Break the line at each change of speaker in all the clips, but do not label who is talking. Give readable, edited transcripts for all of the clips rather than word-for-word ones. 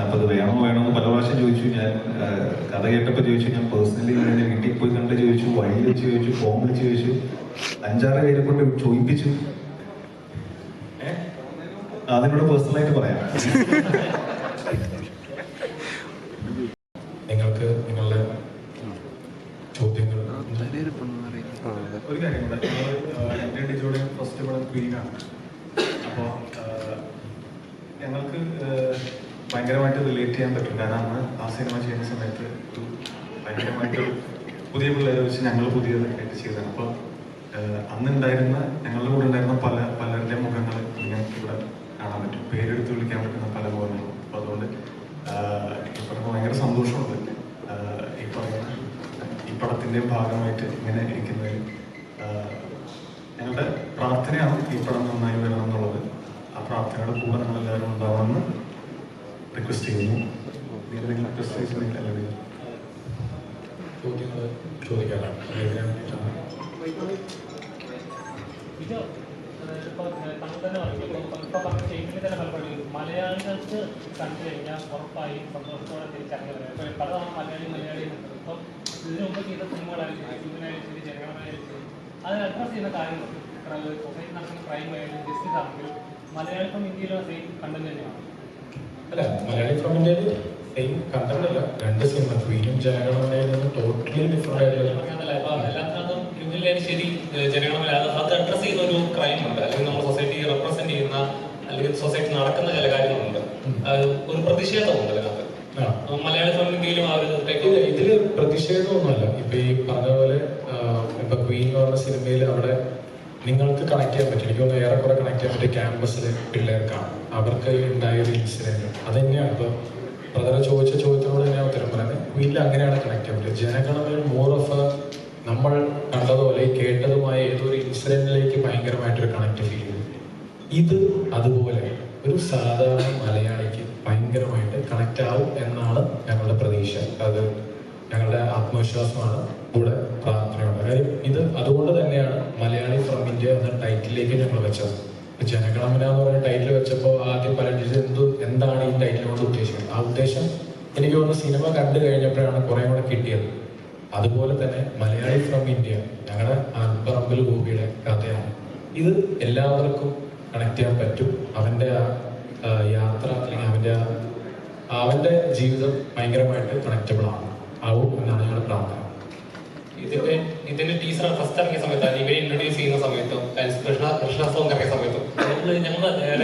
അപ്പോൾ അത് വേണോ എന്ന് പല പ്രാവശ്യം ചോദിച്ചു. ഞാൻ കഥ കേട്ടപ്പോൾ ചോദിച്ചു, ഞാൻ പേഴ്സണലി എൻ്റെ വീട്ടിൽ പോയി കണ്ട് ചോദിച്ചു, വഴി വെച്ച് ചോദിച്ചു, ഫോൺ വിളിച്ച് ചോദിച്ചു, 5-6 പേരെ കൊണ്ട് ചോദിപ്പിച്ചു. അതിനോട് പേഴ്സണലായിട്ട് പറയാം.
നിങ്ങൾക്ക് നിങ്ങളുടെ ചോദ്യങ്ങൾ.
ഒരു കാര്യം കൂടെ, എൻ്റെ ഡിജോടെ ഫസ്റ്റ് പടം ക്വീനാണ്. അപ്പോൾ ഞങ്ങൾക്ക് ഭയങ്കരമായിട്ട് റിലേറ്റ് ചെയ്യാൻ പറ്റും. കാരണം അന്ന് ആ സിനിമ ചെയ്യുന്ന സമയത്ത് ഒരു ഭയങ്കരമായിട്ട് പുതിയ പിള്ളേരെ വെച്ച് ഞങ്ങൾ പുതിയതായിട്ട് ചെയ്തതാണ്. അപ്പോൾ അന്നുണ്ടായിരുന്ന ഞങ്ങളുടെ കൂടെ ഉണ്ടായിരുന്ന പലരുടെ മുഖങ്ങൾ ഞങ്ങൾക്ക് ഇവിടെ കാണാൻ പറ്റും, പേരെടുത്ത് വിളിക്കാൻ പറ്റുന്ന പല മുഖങ്ങളും. അപ്പോൾ അതുകൊണ്ട് ഈ പറഞ്ഞ ഭയങ്കര സന്തോഷമുണ്ട്. ഈ പടത്തിൻ്റെ ഭാഗമായിട്ട് ഇങ്ങനെ ഇരിക്കുന്നതിൽ ഞങ്ങളുടെ പ്രാർത്ഥനയാണ് ഈ പടം നന്നായി വരണം എന്നുള്ളത്. ആ പ്രാർത്ഥനയുടെ കൂടെ നമ്മളെല്ലാവരും ഉണ്ടാവണമെന്ന് റിക്വസ്റ്റ് ചെയ്യുന്നു.
ചോദ്യങ്ങൾ ചോദിക്കാനാണ്.
മലയാളികൾക്ക് കണ്ടു കഴിഞ്ഞാൽ ഉറപ്പായി സന്തോഷത്തോടെ തിരിച്ചറിയുന്നത്. ഇപ്പോൾ പലതവണ മലയാളി ഇപ്പം ഇതിനു മുമ്പ് ചെയ്ത സിനിമകളായാലും ഇതിനായാലും ശരി, ജനഗണമനായാലും ശരി, അതിന് അഡ്രസ് ചെയ്യുന്ന കാര്യങ്ങൾ സൊസൈറ്റി നടക്കുന്ന ക്രൈം ആയാലും ജസ്റ്റിസ് ആണെങ്കിലും മലയാളി ഫ്രം ഇന്ത്യയിലോ സെയിം കണ്ടന്റ് തന്നെയാണ്.
അല്ല, മലയാളി ഫ്രം ഇന്ത്യയിൽ സെയിം കണ്ടന്റ് അല്ല. 2 സിനിമ ക്വീനും ജനഗണമനയിൽ നിന്ന് ടോട്ടലി ഡിഫറെന്റ് ആയിട്ടുള്ള
എല്ലാത്തിനകത്തും ക്വീനിലായാലും ശരി, ജനഗണമന അത് അഡ്രസ് ചെയ്യുന്ന ഒരു ക്രൈം ഉണ്ട്, അല്ലെങ്കിൽ നമ്മൾ സൊസൈറ്റി റെപ്രസെന്റ് ചെയ്യുന്ന അല്ലെങ്കിൽ സൊസൈറ്റി നടക്കുന്ന ചില കാര്യങ്ങളുണ്ട്. ഒരു പ്രതിഷേധമുണ്ട് അതിനകത്ത്. മലയാളി ഫ്രം ഇന്ത്യയിലും ആ ഒരു
ഇതില് പ്രതിഷേധമൊന്നുമല്ല. ഇപ്പൊ ഈ പറഞ്ഞ പോലെ ഇപ്പൊ ക്വീൻ എന്ന് പറഞ്ഞ സിനിമയിൽ അവിടെ നിങ്ങൾക്ക് കണക്ട് ചെയ്യാൻ പറ്റും. എനിക്കൊന്ന് ഏറെക്കുറെ കണക്ട് ചെയ്യാൻ പറ്റിയ ക്യാമ്പസിലെ പിള്ളേർക്കാണ്, അവർക്ക് ഉണ്ടായ ഒരു ഇൻസിഡന്റ്. അത് തന്നെയാണ് ഇപ്പൊ ബ്രദർ ചോദിച്ച ചോദ്യത്തിനോട് തന്നെയാണ് ഉത്തരം പറയുന്നത്. ക്വീനിൽ അങ്ങനെയാണ് കണക്ട് ചെയ്യാൻ പറ്റുക. ജനഗണമയിൽ മോർ ഓഫ് നമ്മൾ കണ്ടതുപോലെ കേട്ടതുമായ ഏതൊരു ഇൻസിഡന്റിലേക്ക് ഭയങ്കരമായിട്ടൊരു കണക്ട് ഫീൽ ചെയ്യും. ഇത് അതുപോലെ ഒരു സാധാരണ മലയാളിക്ക് ഭയങ്കരമായിട്ട് കണക്റ്റ് ആവും എന്നാണ് ഞങ്ങളുടെ പ്രതീക്ഷ. അത് ഞങ്ങളുടെ ആത്മവിശ്വാസമാണ്, കൂടെ പ്രാർത്ഥനയുണ്ട്. കാര്യം ഇത് അതുകൊണ്ട് തന്നെയാണ് മലയാളി ഫ്രം ഇന്ത്യ എന്ന ടൈറ്റിലേക്ക് ഞങ്ങൾ വെച്ചത്. ജനഗണമന എന്ന് പറയുന്ന ടൈറ്റിൽ വെച്ചപ്പോൾ ആദ്യം പല എന്താണ് ഈ ടൈറ്റിൽ കൊണ്ട് ഉദ്ദേശിക്കുന്നത്. ആ ഉദ്ദേശം എനിക്ക് തോന്നുന്നു സിനിമ കണ്ടു കഴിഞ്ഞപ്പോഴാണ് കുറേ കൂടെ കിട്ടിയത്. അതുപോലെ തന്നെ മലയാളി ഫ്രം ഇന്ത്യ ഞങ്ങളുടെ അൻപറമ്പിൽ ഗോപിയുടെ കഥയാണ്. ഇത് എല്ലാവർക്കും കണക്ട് ചെയ്യാൻ പറ്റും. അവൻ്റെ ആ യാത്ര അല്ലെങ്കിൽ അവൻ്റെ ജീവിതം ഭയങ്കരമായിട്ട് കണക്റ്റബിൾ ആവും എന്നാണ് ഞങ്ങളുടെ പ്രാർത്ഥന.
ഇതിന്റെ ടീച്ചർ ഫസ്റ്റ് ഇറങ്ങിയ സമയത്താണ് ഇവരെ ഇൻട്രൊഡ്യൂസ് ചെയ്യുന്ന സമയത്തും കൃഷ്ണ സോങ് ഇറങ്ങിയ സമയത്തും ഞങ്ങൾ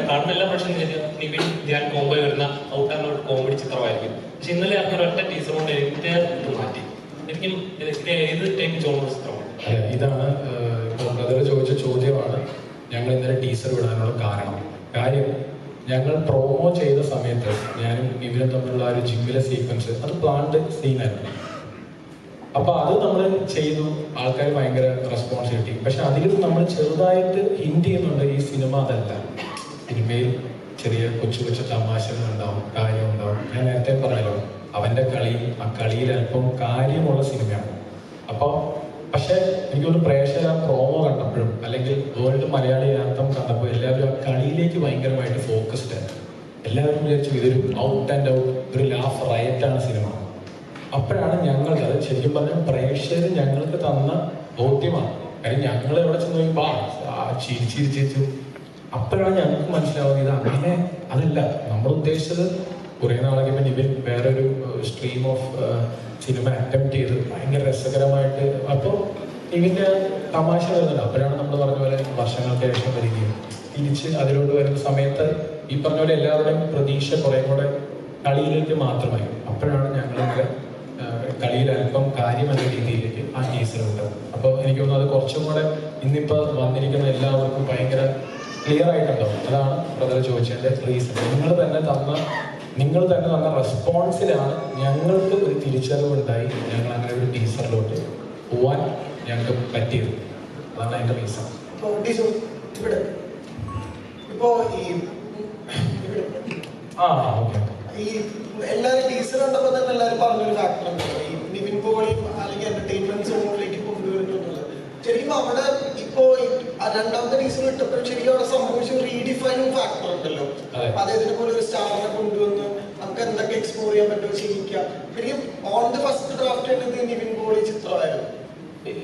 കാണുന്ന എല്ലാ പ്രശ്നം നിവിൻ ധ്യാൻ കോമ്പോ വരുന്ന ഔട്ട് ആൻഡ് ഔട്ട് കോമഡി ചിത്രമായിരിക്കും. പക്ഷെ ഇന്നലെ ഇറങ്ങിയ ഒറ്റ ടീച്ചർ കൊണ്ട് എനിക്ക് ഇത് മാറ്റി. എനിക്കും ഏത് ടൈപ്പ് ചോദിച്ച ചിത്രമാണ്.
ഇതാണ് ഇപ്പോൾ ബ്രദർ ചോദിച്ച ചോദ്യമാണ് ഞങ്ങൾ ഇന്നലെ ടീച്ചർ വിടാനുള്ള കാര്യം. ഞങ്ങൾ പ്രൊമോ ചെയ്ത സമയത്ത് ഞാനും നിവിനും തമ്മിലുള്ള ഒരു ജിമ്മിലെ സീക്വൻസ് അത് പ്ലാൻഡ് സീനായിരുന്നു. അപ്പൊ അത് നമ്മൾ ചെയ്തു, ആൾക്കാർ ഭയങ്കര റെസ്പോൺസിബിലിറ്റി. പക്ഷെ അതിലും നമ്മൾ ചെറുതായിട്ട് ഹിന്റ് ചെയ്യുന്നുണ്ട് ഈ സിനിമ അതല്ല. സിനിമയിൽ ചെറിയ കൊച്ചു തമാശകൾ ഉണ്ടാവും, കാര്യം ഉണ്ടാവും. ഞാൻ നേരത്തെ പറഞ്ഞല്ലോ, അവന്റെ ആ കളിയിൽ അല്പം കാര്യമുള്ള സിനിമയാണ്. അപ്പോൾ പക്ഷെ എനിക്കൊരു പ്രേക്ഷകർ ആ പ്രോമോ കണ്ടപ്പോഴും അല്ലെങ്കിൽ വേൾഡ് മലയാളി ആന്തം കണ്ടപ്പോൾ എല്ലാവരും ആ കളിയിലേക്ക് ഭയങ്കരമായിട്ട് ഫോക്കസ്ഡ് ആണ്. എല്ലാവരും വിചാരിച്ചു ഇതൊരു ഔട്ട് ആൻഡ് ഔട്ട് ഒരു ലാഫ് റയറ്റാണ് സിനിമ. അപ്പോഴാണ് ഞങ്ങൾക്ക് അത് ശരിക്കും പറഞ്ഞാൽ പ്രേക്ഷകർ ഞങ്ങൾക്ക് തന്ന ബോധ്യമാണ്. കാര്യം ഞങ്ങൾ എവിടെ ചെന്ന് നോക്കുമ്പോൾ ചിരിച്ചു അപ്പോഴാണ് ഞങ്ങൾക്ക് മനസ്സിലാവുന്നത് ഇത് അങ്ങനെ അതല്ല നമ്മൾ ഉദ്ദേശിച്ചത്. കുറേ നാളൊക്കെ ഇപ്പം ഇവൻ വേറൊരു സ്ട്രീം ഓഫ് സിനിമ അറ്റംപ്റ്റ് ചെയ്ത് ഭയങ്കര രസകരമായിട്ട് അപ്പോൾ ഇവൻ്റെ തമാശ വരുന്നുണ്ട്. അപ്പോഴാണ് നമ്മൾ പറഞ്ഞ പോലെ വർഷങ്ങൾക്ക് ശേഷം വരികയും തിരിച്ച് അതിലോട്ട് വരുന്ന സമയത്ത് ഈ പറഞ്ഞ പോലെ എല്ലാവരുടെയും പ്രതീക്ഷ കുറേ കൂടെ കളിയിലേക്ക് മാത്രമായി. അപ്പോഴാണ് ഞങ്ങളിങ്ങനെ കളിയിൽ അല്പം കാര്യമെന്ന രീതിയിലേക്ക് ആ ടീച്ചറുണ്ട്. അപ്പോൾ എനിക്ക് തോന്നുന്നു അത് കുറച്ചും കൂടെ ഇന്നിപ്പോൾ വന്നിരിക്കുന്ന എല്ലാവർക്കും ഭയങ്കര ക്ലിയർ ആയിട്ടുണ്ടാവും. അതാണ് ബ്രദർ ചോദിച്ചതിൻ്റെ റീസൺ. നിങ്ങൾ തന്നെ തന്ന റെസ്പോൺസിലാണ് ഞങ്ങൾക്ക് ഒരു തിരിച്ചറിവുണ്ടായി. ഞങ്ങൾ അങ്ങനെ ഒരു ടീച്ചറിലോട്ട് പോവാൻ ഞങ്ങൾക്ക് പറ്റിയത്. അതാണ് അതിൻ്റെ റീസൺ. ഓക്കെ.
ഈ എല്ലാവരും ടീച്ചർ കണ്ടപ്പോൾ തന്നെ എല്ലാവരും പറഞ്ഞൊരു ഫാക്ടർ ഉണ്ടല്ലോ, ഈ നിവിൻ പോളിയും അല്ലെങ്കിൽ എന്റർടൈൻമെന്റ് സോണിലേക്ക് കൊണ്ടുവരുന്നു എന്നുള്ളത്. ശരിക്കും അവിടെ ഇപ്പോ രണ്ടാമത്തെ ടീച്ചർ ഇട്ടപ്പോൾ ശരിക്കും അവിടെ സംഭവിച്ച റീഡിഫൈനിങ് ഫാക്ടർ ഉണ്ടല്ലോ. അദ്ദേഹത്തിനെ പോലെ ഒരു സ്റ്റാറിനെ കൊണ്ടുവന്ന് നമുക്ക് എന്തൊക്കെ എക്സ്പ്ലോർ ചെയ്യാൻ പറ്റുമോ, ചെയ്യിക്കാം? ശരിക്കും ഓൺ ദ ഫസ്റ്റ് ഡ്രാഫ്റ്റ് ആയിട്ട് നിവിൻ പോളി ചിത്രമായിരുന്നു.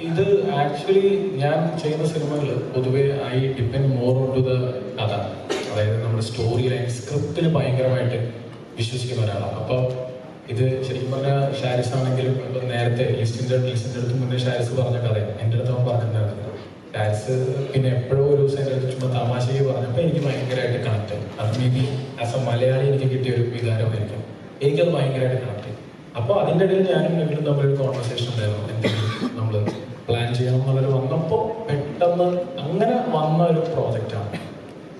ഇത് ആക്ച്വലി ഞാൻ ചെയ്യുന്ന സിനിമകൾ പൊതുവെ I depend more on to the കഥ. അതായത് നമ്മുടെ സ്റ്റോറി ലൈൻ സ്ക്രിപ്റ്റിൽ ഭയങ്കരമായിട്ട് വിശ്വസിക്കുന്ന ഒരാളാണ്. അപ്പോൾ ഇത് ശരിക്കും പറഞ്ഞാൽ ഷാരിസ് ആണെങ്കിലും ഇപ്പം നേരത്തെ ലിസ്റ്റിൻ്റെ അടുത്ത് മുന്നേ ഷാരിസ് പറഞ്ഞ കഥ എൻ്റെ അടുത്ത് അവൻ പറഞ്ഞിട്ടുണ്ടായിരുന്നു. ഷാരിസ് പിന്നെ എപ്പോഴും ഒരു ദിവസം എൻ്റെ അടുത്ത് ചുമ്മാ തമാശയ്ക്ക് പറഞ്ഞപ്പോൾ എനിക്ക് ഭയങ്കരമായിട്ട് കണക്ട് ആയി. അത് may be as A Malayali എനിക്ക് കിട്ടിയ ഒരു വികാരമായിരിക്കും. എനിക്കത് ഭയങ്കരമായിട്ട് കണക്ട് ആയി. അപ്പോൾ അതിൻ്റെ ഇടയിൽ ഞാനും എങ്കിലും തമ്മിലൊരു കോൺവെർസേഷൻ ഉണ്ടായിരുന്നു. എന്തെങ്കിലും നമ്മൾ പ്ലാൻ ചെയ്യണം എന്നുള്ളൊരു വന്നപ്പോൾ പെട്ടെന്ന് അങ്ങനെ വന്ന ഒരു പ്രോജക്റ്റാണ്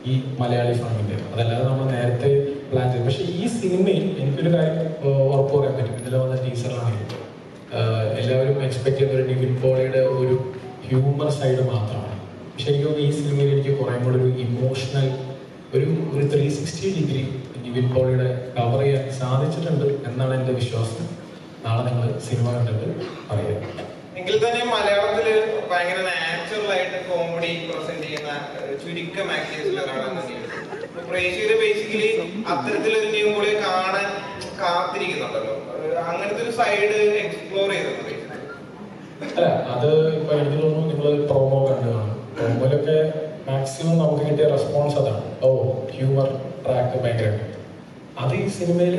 ഈ മലയാളി ഫാമിൻ്റെ. അതല്ലാതെ നമ്മൾ നേരത്തെ പ്ലാൻ ചെയ്തു. പക്ഷേ ഈ സിനിമയിൽ എനിക്കൊരു കാര്യം ഉറപ്പ് പറയാൻ പറ്റും. ഇതിൽ വന്ന ടീച്ചറാണെങ്കിൽ എല്ലാവരും എക്സ്പെക്ട് ചെയ്യുന്ന ഒരു നിവിൻ പോളിയുടെ ഒരു ഹ്യൂമർ സൈഡ് മാത്രമാണ്. പക്ഷെ എനിക്ക് തോന്നുന്നു ഈ സിനിമയിൽ എനിക്ക് കുറേ കൂടെ ഒരു ഇമോഷണൽ ഒരു 360 ഡിഗ്രി നിവിൻ പോളിയുടെ കവർ ചെയ്യാൻ സാധിച്ചിട്ടുണ്ട് എന്നാണ് എൻ്റെ വിശ്വാസം. നാളെ നിങ്ങൾ സിനിമ കണ്ടിട്ട് പറയാം.
എങ്കിൽ തന്നെ മലയാളത്തില് ഭയങ്കര നാച്ചുറൽ ആയിട്ട് കോമഡി പ്രസന്റ് ചെയ്യുന്ന ചുരുക്കം ആക്ടേഴ്സിൽ ഒരാളാണ് പ്രേക്ഷകര് ബേസിക്കലി അത്തരത്തിലൊരു നിവിൻ പോളിയെ കാണാൻ കാത്തിരിക്കുന്നുണ്ടല്ലോ. അങ്ങനത്തെ ഒരു സൈഡ് എക്സ്പ്ലോർ ചെയ്തിട്ടുണ്ട്.
അല്ല, അത് ഇപ്പൊ എനിക്ക് തോന്നുന്നു നിങ്ങൾ പ്രോമോ കണ്ടു കാണും. പ്രോമോയിലൊക്കെ മാക്സിമം നമുക്ക് കിട്ടിയ റെസ്പോൺസ് അതാണ്. ഓ, ഹ്യൂമർ ട്രാക്ക് ഭയങ്കരമായിട്ട് അത് ഈ സിനിമയിൽ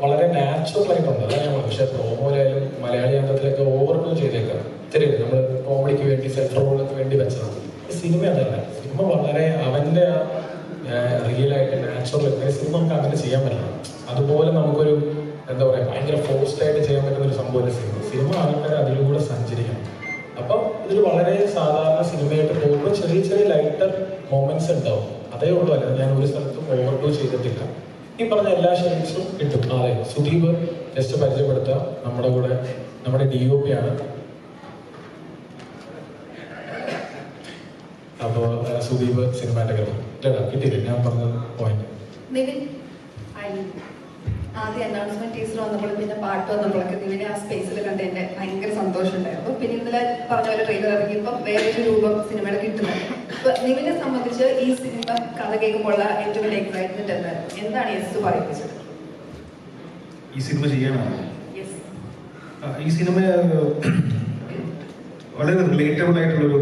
വളരെ നാച്ചുറൽ ആയിട്ടുണ്ട്. അതാണ് ഞാൻ പറഞ്ഞത്. പക്ഷെ പ്രോമോയിലായാലും മലയാളി അംഗത്തിലൊക്കെ ഓവർഡൂ ചെയ്തേക്കാം. ശരി, നമ്മൾ കോമഡിക്ക് വേണ്ടി സെൻട്രൽ റോളിന് വേണ്ടി വെച്ചതാണ്. ഈ സിനിമ അതല്ല. സിനിമ വളരെ അവൻ്റെ റിയൽ ആയിട്ട് നാച്ചുറൽ. സിനിമ നമുക്ക് അങ്ങനെ ചെയ്യാൻ പറ്റില്ല. അതുപോലെ നമുക്കൊരു എന്താ പറയുക ഭയങ്കര ഫോഴ്സ്ഡ് ആയിട്ട് ചെയ്യാൻ പറ്റുന്ന ഒരു സംഭവം സിനിമ ആൾക്കാർ അതിലൂടെ സഞ്ചരിക്കണം. അപ്പം ഇതിൽ വളരെ സാധാരണ സിനിമയായിട്ട് പോകുമ്പോൾ ചെറിയ ചെറിയ ലൈറ്റർ മൊമെന്റ്സ് ഉണ്ടാവും. അതേ ഉള്ളൂ. അല്ല ഞാൻ ഒരു സ്ഥലത്തും ഓവർഡൂ ചെയ്തിട്ടില്ല. ഈ പറഞ്ഞ എല്ലാ ഷെയ്ഡ്സും കിട്ടും. അതെ, സുദീപ് ജസ്റ്റ് പരിചയപ്പെടുത്തുക. നമ്മുടെ കൂടെ നമ്മുടെ DOP ആണ്. അപ്പോൾ സുദീപ് സിനിമാറ്റോഗ്രാഫർ. ഇല്ലടാ, കിട്ടിയില്ല ഞാൻ പറഞ്ഞത് പോയിന്റ്.
നിവിൻ, ആദ്യം അനൗൺസ്മെന്റ് ടീച്ചർ വന്നപ്പോൾ പിന്നെ പാട്ട് വന്നപ്പോഴൊക്കെ നിവിനെ ആ സ്പേസിൽ കണ്ടതിന്റെ ഭയങ്കര സന്തോഷമുണ്ടായിരുന്നു. പിന്നെ ഇന്നലെ പറഞ്ഞ പോലെ ട്രെയിലർ ഇറങ്ങിയപ്പോൾ വേറൊരു രൂപം സിനിമയുടെ കിട്ടുന്നത്. അപ്പൊ നിവിനെ സംബന്ധിച്ച് ഈ സിനിമ കഥ കേൾക്കുമ്പോൾ ഏറ്റവും വലിയ എക്സൈറ്റ്മെന്റ് എന്തായിരുന്നു? എന്താണ് യെസ് പറയിപ്പിച്ചത്?
ഈ സിനിമ ചെയ്യാനാണ്.
യെസ്,
ഈ സിനിമ വളരെ റിലേറ്റബിൾ ആയിട്ടുള്ളൊരു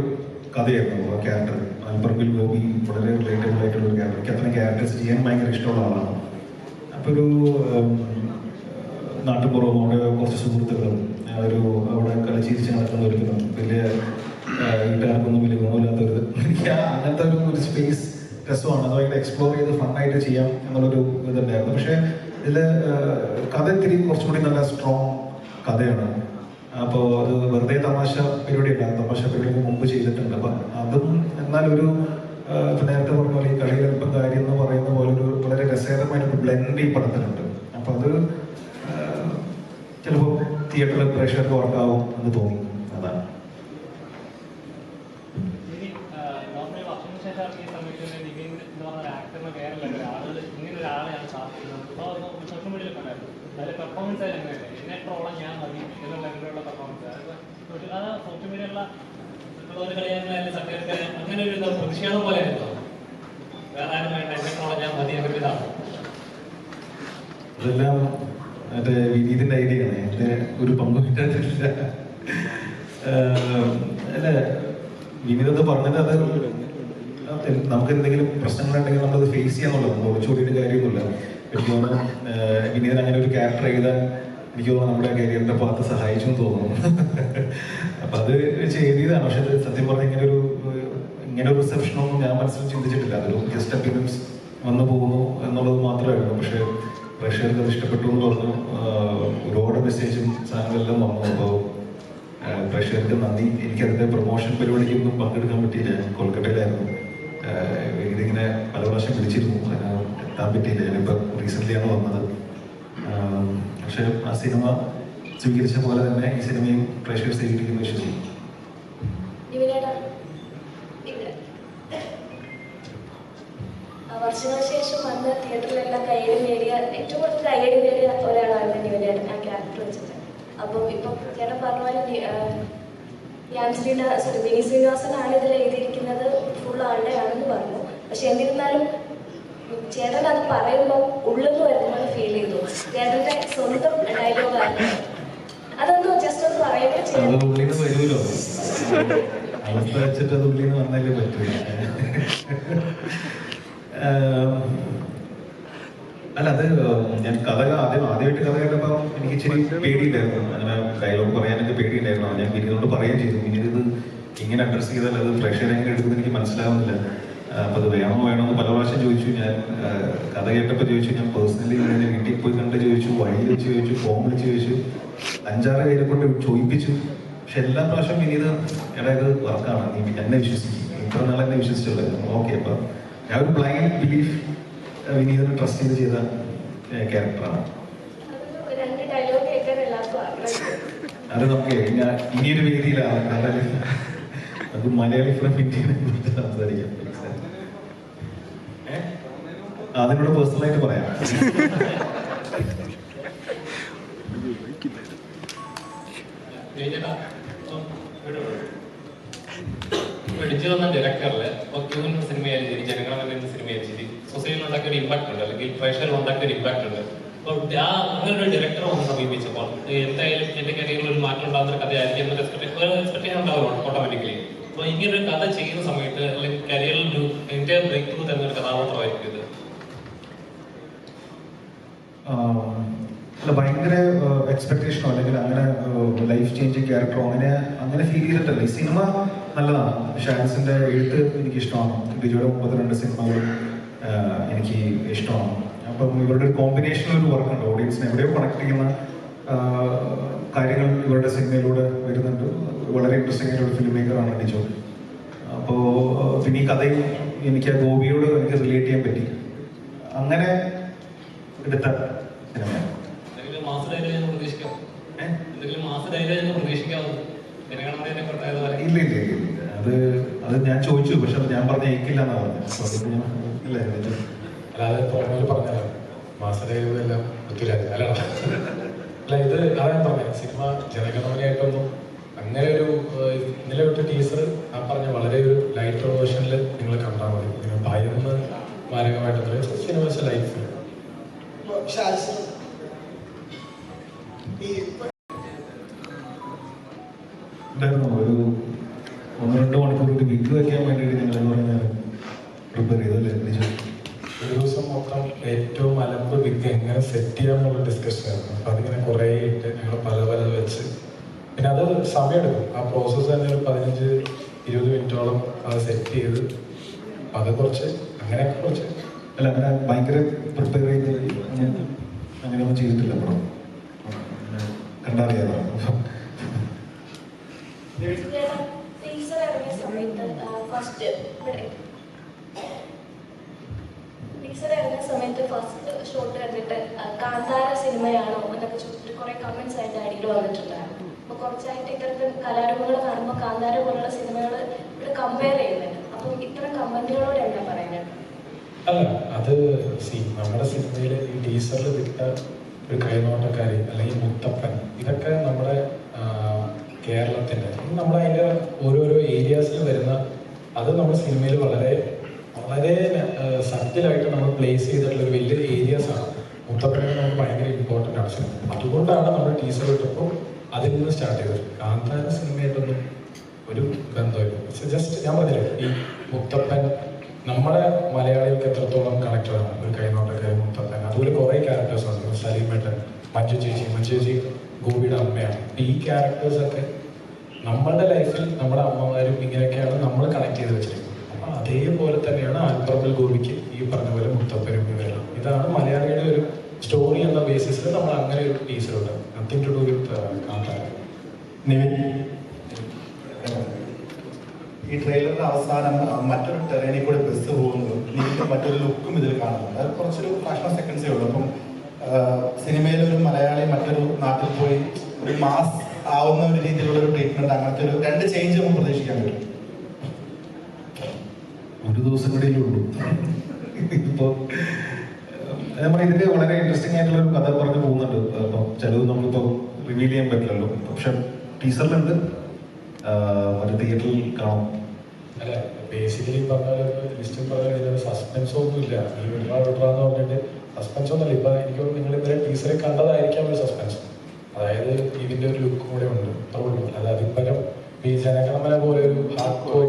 കഥയായിരുന്നു. ആ ക്യാരക്ടർ അൽപർബിൽ ഗോപി വളരെ റിലേറ്റബിൾ ആയിട്ടുള്ളൊരു ക്യാരക്ടർ. എനിക്ക് അത്രയും ക്യാരക്ടേഴ്സ് ചെയ്യാൻ ഭയങ്കര ഇഷ്ടമുള്ള ആളാണ്. അപ്പോൾ ഒരു നാട്ടുപുറം അവിടെ കുറച്ച് സുഹൃത്തുക്കളും ഒരു അവിടെ കളിച്ചിരിച്ച് നടക്കുന്ന ഒരു വലിയ വീട്ടുകാർക്കൊന്നും വലിയ ഗുണമില്ലാത്തൊരു എനിക്ക് അങ്ങനത്തെ ഒരു സ്പേസ് രസമാണ്. അത് ഭയങ്കര എക്സ്പ്ലോർ ചെയ്ത് ഫണ്ണായിട്ട് ചെയ്യാം എന്നുള്ളൊരു ഇതുണ്ടായിരുന്നു. പക്ഷേ ഇതിൽ കഥ ഇത്തിരി കുറച്ചുകൂടി നല്ല സ്ട്രോങ് കഥയാണ്. അപ്പോൾ അത് വെറുതെ തമാശ പരിപാടി ഉണ്ടാകും. തമാശ പരിപാടി മുമ്പ് ചെയ്തിട്ടുണ്ട്. അപ്പം അതും എന്നാലൊരു ഇപ്പം നേരത്തെ പറഞ്ഞ പോലെ ഈ കളിയിൽ അല്പം കാര്യം എന്ന് പറയുന്ന പോലെ ഒരു വളരെ രസകരമായിട്ടൊരു ബ്ലെൻഡ് ഈ പടത്തിലുണ്ട്. അപ്പം അത് ചിലപ്പോൾ തിയേറ്ററിൽ പ്രേക്ഷകർക്ക് വർക്കാവും എന്ന് തോന്നി. അതാണ്.
നോർമലി വർഷത്തിന് ശേഷം ഇറങ്ങിയ സമയത്ത് നിവിൻ എന്ന് പറഞ്ഞ ആക്ടറിന് വേറെ ആളുകൾ ഇങ്ങനെ ഒരാളെയാണ് സാധിക്കുന്നത്. അപ്പോൾ സോഷ്യൽ മീഡിയയിലൊക്കെ ഉണ്ടായിരുന്നു. അതിൽ പെർഫോമൻസ് ആയാലും എങ്ങനെയല്ലേ എന്നെ ട്രോളാൻ ഞാൻ മതി എന്നുള്ള ലെവലിലുള്ള പെർഫോമൻസ്. അത് സോഷ്യൽ മീഡിയയിലുള്ള
അങ്ങനെ ഒരു പ്രതിഷേധം പോലെ ആയിരുന്നു. വേറെ ആരും വേണ്ട, എന്നെ ട്രോളാൻ ഞാൻ മതി എന്നൊരു ഇതാണ്.
അതെല്ലാം മറ്റേ വിനീതിൻ്റെ ഐഡിയ ആണ്. എൻ്റെ ഒരു പങ്ക് കിട്ടാത്തില്ല. അല്ല, വിനീത് പറഞ്ഞത് അത് നമുക്ക് എന്തെങ്കിലും പ്രശ്നങ്ങളുണ്ടെങ്കിൽ നമ്മളത് ഫേസ് ചെയ്യാന്നുള്ളത്. നമ്മൾ ഒളിച്ചോടിയിട്ട് കാര്യമൊന്നുമില്ല. എനിക്ക് തോന്നുന്നു വിനീതൻ അങ്ങനെ ഒരു ക്യാരക്ടർ ചെയ്താൽ എനിക്ക് തോന്നുന്നു നമ്മുടെ കരിയറിൻ്റെ ഭാഗത്ത് സഹായിച്ചു എന്ന് തോന്നുന്നു. അപ്പം അത് ചെയ്തതാണ്. പക്ഷെ സത്യം പറഞ്ഞാൽ ഇങ്ങനെ ഒരു റിസപ്ഷനൊന്നും ഞാൻ മനസ്സിൽ ചിന്തിച്ചിട്ടില്ല. അതൊരു ഗസ്റ്റ് അപ്പിയറൻസ് വന്നു പോകുന്നു എന്നുള്ളത് മാത്രമായിരുന്നു. പക്ഷേ പ്രേക്ഷകർക്ക് അത് ഇഷ്ടപ്പെട്ടു എന്ന് പറഞ്ഞു. ഒരുപാട് മെസ്സേജും സാധനങ്ങളെല്ലാം വന്നു. അപ്പോൾ പ്രേക്ഷകർക്ക് നന്ദി. എനിക്കതിൻ്റെ പ്രൊമോഷൻ പരിപാടിക്കൊന്നും പങ്കെടുക്കാൻ പറ്റിയില്ല. ഞാൻ കൊൽക്കട്ടയിലായിരുന്നു. ഇതിങ്ങനെ പല പ്രാവശ്യം വിളിച്ചിരുന്നു, എത്താൻ പറ്റിയില്ല. ഞാനിപ്പോൾ റീസെൻ്റ്ലിയാണ് വന്നത്. പക്ഷേ ആ സിനിമ സ്വീകരിച്ച പോലെ തന്നെ ഈ സിനിമയും പ്രേക്ഷകർ സ്വീകരിക്കുന്നു വിശ്വസിക്കും.
വർഷങ്ങൾക്ക് ശേഷം വന്ന് തിയേറ്ററിലെല്ലാം കയ്യടി നേടിയ ഏറ്റവും കൂടുതൽ കയ്യടി നേടിയ ഒരാളാണ് നിവിനേട്ടൻ ആ ക്യാരക്ടർ വെച്ചിട്ട്. അപ്പം ഇപ്പം ചേട്ടൻ പറഞ്ഞ പോലെ വിനീത് ശ്രീനിവാസനാണ് ഇതിൽ എഴുതിയിരിക്കുന്നത്, ഫുൾ ആളുടെയാണെന്ന് പറഞ്ഞു. പക്ഷെ എന്നിരുന്നാലും ചേട്ടൻ അത് പറയുമ്പോൾ ഉള്ളെന്ന് വരുന്നത് ഫീൽ ചെയ്തു. ചേട്ടൻ്റെ സ്വന്തം ഡയലോഗാണ്. അതൊന്ന് ജസ്റ്റ് ഒന്ന് പറയുക
അത്
ചെയ്യാം.
ഉള്ളിൽ നിന്ന് വരുമല്ലോ, അവസ്ഥ വെച്ചിട്ട് അത് ഉള്ളിൽ നിന്ന് വന്നാലേ പറ്റൂ. അല്ല, അത് ഞാൻ ആദ്യമായിട്ട് കഥ കേട്ടപ്പോൾ എനിക്ക് ഇച്ചിരി പേടിയുണ്ടായിരുന്നു. അങ്ങനെ ഡയലോഗ് പറയാനൊക്കെ പേടിയുണ്ടായിരുന്നു. ഞാൻ വിനീതോട് പറയുകയും ചെയ്തു, വിനീത് ഇത് ഇങ്ങനെ അഡ്രസ്സ് ചെയ്താൽ അത് പ്രേക്ഷകരെ എടുക്കുന്നത് എനിക്ക് മനസ്സിലാവുന്നില്ല, അപ്പോൾ അത് വേണോ എന്ന് പല പ്രാവശ്യം ചോദിച്ചു. ഞാൻ കഥ കേട്ടപ്പോൾ ചോദിച്ചു, ഞാൻ പേഴ്സണലി എൻ്റെ വീട്ടിൽ പോയി കണ്ട് ചോദിച്ചു, വഴിയിൽ വെച്ച് ചോദിച്ചു, ഫോൺ വിളിച്ച് ചോദിച്ചു, 5-6 പേരെ കൊണ്ട് ചോദിപ്പിച്ചു. പക്ഷെ എല്ലാ പ്രാവശ്യം വിനീത് എടാ ഇത് വർക്കാണ്, നീ എന്നെ വിശ്വസിക്കും, ഇത്ര നാൾ എന്നെ വിശ്വസിച്ചുള്ളത്. ഓക്കെ, അപ്പം ഞാൻ ഒരു ബ്ലൈൻഡ് ബിലീഫ് വിനീതിനെ ട്രസ്റ്റ് ചെയ്ത ക്യാരക്ടറാണ്.
രണ്ട് ഡയലോഗ് കേൾക്കാൻ എല്ലാവർക്കും ആഗ്രഹം.
അത് നമുക്ക് ഇനിയൊരു വേദിയിലാണ്, കാരണം അത് മലയാളി ഫ്രം ഇന്ത്യനെ കുറിച്ച് സംസാരിക്കാം. അതിനോട് പേഴ്സണലായിട്ട് പറയാം.
പിടിച്ചു വന്ന ഡയറക്ടറില് സിനിമയായാലും ശരി, ജനങ്ങളെന്ന സിനിമയായാലും ശരി, സൊസൈറ്റിയിൽ ഉണ്ടാക്കിയ ഒരു ഇമ്പാക്ട് ഉണ്ട്, അല്ലെങ്കിൽ പ്രേക്ഷകരിൽ ഉണ്ടാക്കിയ ഒരു ഇമ്പാക്ട് ഉണ്ട്. അപ്പോൾ അങ്ങനെ ഒരു ഡയറക്ടർ വന്ന് സമീപിച്ചപ്പോൾ എന്തായാലും എന്റെ കരിയറിൽ ഒരു മാറ്റം ഉണ്ടാകുന്ന കഥയായിരിക്കും എന്നൊരു എക്സ്പെക്ടേഷൻ ഉണ്ടാവുമല്ലോ ഓട്ടോമാറ്റിക്കലി. അപ്പോൾ ഇങ്ങനൊരു കഥ ചെയ്യുന്ന സമയത്ത് അല്ലെങ്കിൽ കരിയറിൽ ഒരു എന്റെ ബ്രേക്ക് ത്രൂ തരുന്ന ഒരു കഥാപാത്രമായിരിക്കും ഇത്.
അല്ല, ഭയങ്കര എക്സ്പെക്ടേഷനോ അല്ലെങ്കിൽ അങ്ങനെ ലൈഫ് ചേഞ്ചിങ് ക്യാരക്ടറോ അങ്ങനെ ഫീൽ ചെയ്തിട്ടല്ല. ഈ സിനിമ നല്ലതാണ്. ഷാൻസിന്റെ എഴുത്ത് എനിക്ക് ഇഷ്ടമാണ്. ബിജോയുടെ 32 സിനിമകളും എനിക്ക് ഇഷ്ടമാണ്. അപ്പം ഇവരുടെ ഒരു കോമ്പിനേഷനിൽ ഒരു വർക്കുണ്ട്. ഓഡിയൻസിനെ എവിടെയോ കണക്ട് ചെയ്യുന്ന കാര്യങ്ങൾ ഇവരുടെ സിനിമയിലൂടെ വരുന്നുണ്ട്. വളരെ ഇൻട്രസ്റ്റിംഗ് ആയിട്ട് ഒരു ഫിലിം മേക്കറാണ് ഡിജോ. അപ്പോൾ പിന്നെ ഈ കഥയും എനിക്ക് ആ ഗോപിയോട് എനിക്ക് റിലേറ്റ് ചെയ്യാൻ പറ്റി. അങ്ങനെ എടുത്ത സിനിമയാണ്. ഇല്ല, അത് ഞാൻ ചോദിച്ചു, പക്ഷെ അത് ഞാൻ പറഞ്ഞ ഏക്കില്ല എന്നാ പറഞ്ഞത്.
അല്ലാതെ തോന്നൽ പറഞ്ഞാലോ മാസഡെല്ലാം പറ്റില്ലാതെ അല്ല. ഇത് അതാണ് പറഞ്ഞത്, സിനിമ ജനഗണമനയായിട്ടൊന്നും അങ്ങനെ ഒരു ഇന്നലെ വിട്ട ടീച്ചർ ആ പറഞ്ഞ വളരെ ഒരു ലൈറ്റ് വേർഷനിൽ നിങ്ങൾ കണ്ടാൽ മതി. നിങ്ങൾ ഭയന്ന് മാരകമായിട്ട് സിനിമ ലൈഫ്
ഉണ്ടായിരുന്നു. ഒരു 1-2 മണിക്കൂർ ഒരു വിഗ് വയ്ക്കാൻ വേണ്ടിയിട്ട് ഞങ്ങൾ പ്രിപ്പയർ ചെയ്തല്ലേ.
ഒരു ദിവസം മൊത്തം ഏറ്റവും അലമ്പ് വിഗ് എങ്ങനെ സെറ്റ് ചെയ്യാമെന്നുള്ള ഡിസ്കഷൻ ആയിരുന്നു. അപ്പം അതിങ്ങനെ കുറേ ഇട്ട് ഞങ്ങൾ പല വെച്ച് പിന്നെ അത് സമയമെടുക്കും. ആ പ്രോസസ്സ് തന്നെ ഒരു 15-20 മിനിറ്റോളം അത് സെറ്റ് ചെയ്ത് അത് കുറച്ച് അങ്ങനെയൊക്കെ കുറച്ച്
അല്ല, അങ്ങനെ ഭയങ്കര പ്രിപ്പയർ ചെയ്ത് അങ്ങനെയൊന്നും ചെയ്തിട്ടില്ല. പടം കണ്ടറിയാലോ.
ടീച്ചർ ഇറങ്ങിയ സമയത്ത് ഫസ്റ്റ് ഷോട്ട് കണ്ടിട്ട് കാന്താര സിനിമയാണോ എന്നൊക്കെ ചോദിച്ചിട്ട് കുറെ കമന്റ്സ് ആയിട്ട് അടിയിൽ വന്നിട്ടുണ്ടായിരുന്നു. അപ്പൊ കുറച്ചായിട്ട് ഇത്തരത്തിൽ കലാരൂപങ്ങൾ കാണുമ്പോൾ കാന്താര പോലുള്ള സിനിമകൾ ഇവിടെ കമ്പയർ ചെയ്യുന്നുണ്ട്. അപ്പം ഇത്തരം കമന്റുകളോട് എന്താ പറയുന്നത്?
അല്ല, അത് നമ്മുടെ സിനിമയിൽ ഈ ടീസറിൽ വിട്ട ഒരു കൈനോട്ടക്കാരി അല്ലെങ്കിൽ മുത്തപ്പൻ, ഇതൊക്കെ നമ്മുടെ കേരളത്തിൻ്റെ നമ്മുടെ അതിൻ്റെ ഓരോരോ ഏരിയാസിൽ വരുന്ന അത് നമ്മുടെ സിനിമയിൽ വളരെ വളരെ സത്യമായിട്ട് നമ്മൾ പ്ലേസ് ചെയ്തിട്ടുള്ള ഒരു വലിയ ഏരിയാസ് ആണ്. മുത്തപ്പനെ നമുക്ക് ഭയങ്കര ഇമ്പോർട്ടൻ്റ് ആണ് സിനിമ. അതുകൊണ്ടാണ് നമ്മൾ ടീസർ ഇട്ടപ്പോൾ അതിൽ നിന്ന് സ്റ്റാർട്ട് ചെയ്തത്. കാന്താര സിനിമയായിട്ടൊന്നും ഒരു ബന്ധമില്ല. ജസ്റ്റ് ഞാൻ പറഞ്ഞില്ലേ, ഈ മുത്തപ്പൻ നമ്മുടെ മലയാളികൾക്ക് എത്രത്തോളം കണക്റ്റഡ് ആണ്. ഒരു കൈനോട്ടക്കാരി മുത്തപ്പൻ, അതുപോലെ കുറേ ക്യാരക്ടേഴ്സ് ഉണ്ട്. സലീമേട്ടൻ, മഞ്ജു ചേച്ചി ഗോപിയുടെ അമ്മയാണ്. ഈ ക്യാരക്ടേഴ്സൊക്കെ നമ്മളുടെ ലൈഫിൽ നമ്മുടെ അമ്മമാരും ഇങ്ങനെയൊക്കെയാണ് നമ്മൾ കണക്ട് ചെയ്ത് വെച്ചിരിക്കുന്നത്. അപ്പം അതേപോലെ തന്നെയാണ് ആൽപ്പറമ്പിൽ ഗോപിക്ക് ഈ പറഞ്ഞ പോലെ മുത്തപ്പനും ഇവരെല്ലാം. ഇതാണ് മലയാളിയുടെ ഒരു സ്റ്റോറി എന്ന ബേസിസിൽ നമ്മൾ അങ്ങനെ ഒരു ടീച്ചറുണ്ട്. Nothing to do with Kantara.
ഈ ട്രെയിലറിന്റെ അവസാനം മറ്റൊരു ടെറേനിൽ കൂടെ ബസ് പോകുന്നു, നീക്കും മറ്റൊരു ലുക്കും ഇതിൽ കാണുന്നുണ്ട്. അത് കുറച്ചൊരു ഫ്രാക്ഷൻ ഓഫ് സെക്കൻഡ്സേ ഉള്ളൂ. അപ്പം സിനിമയിലൊരു മലയാളി മറ്റൊരു നാട്ടിൽ പോയി ഒരു മാസ് ആവുന്ന ഒരു രീതിയിലുള്ള ഒരു ട്രീറ്റ്മെന്റ്, അങ്ങനത്തെ ഒരു 2 ചേഞ്ച് നമുക്ക് പ്രതീക്ഷിക്കാൻ പറ്റും.
ഒരു ദിവസം കൂടെ ഉള്ളൂ. ഇപ്പോൾ നമ്മൾ ഇതിന്റെ വളരെ ഇൻട്രസ്റ്റിംഗ് ആയിട്ടുള്ള ഒരു കഥ പറഞ്ഞു പോകുന്നുണ്ട്. അപ്പം ചിലത് നമ്മളിപ്പോൾ റിവീൽ ചെയ്യാൻ പറ്റില്ലല്ലോ. പക്ഷെ ടീസറിലുണ്ട്, അത് തിയേറ്ററിൽ കാണാം.
അല്ല, ബേസിക്കലി പറഞ്ഞാൽ ലിസ്റ്റിൽ പറഞ്ഞാൽ ഇതിനൊരു സസ്പെൻസോ ഒന്നുമില്ല. ഈ വിട്രാന്ന് പറഞ്ഞിട്ട് സസ്പെൻസ് ഒന്നുമില്ല. ഇപ്പൊ എനിക്ക് തോന്നുന്നു നിങ്ങൾ ഇന്നലെ ടീച്ചറെ കണ്ടതായിരിക്കാം ഒരു സസ്പെൻസ്. അതായത് ഇതിന്റെ ഒരു ലുക്ക് കൂടെ ഉണ്ട്, അതുള്ളൂ. അതായത് ഇപ്പരം ഈ ജനഗണമന പോലെ ഒരു ഹാർഡ് കോർ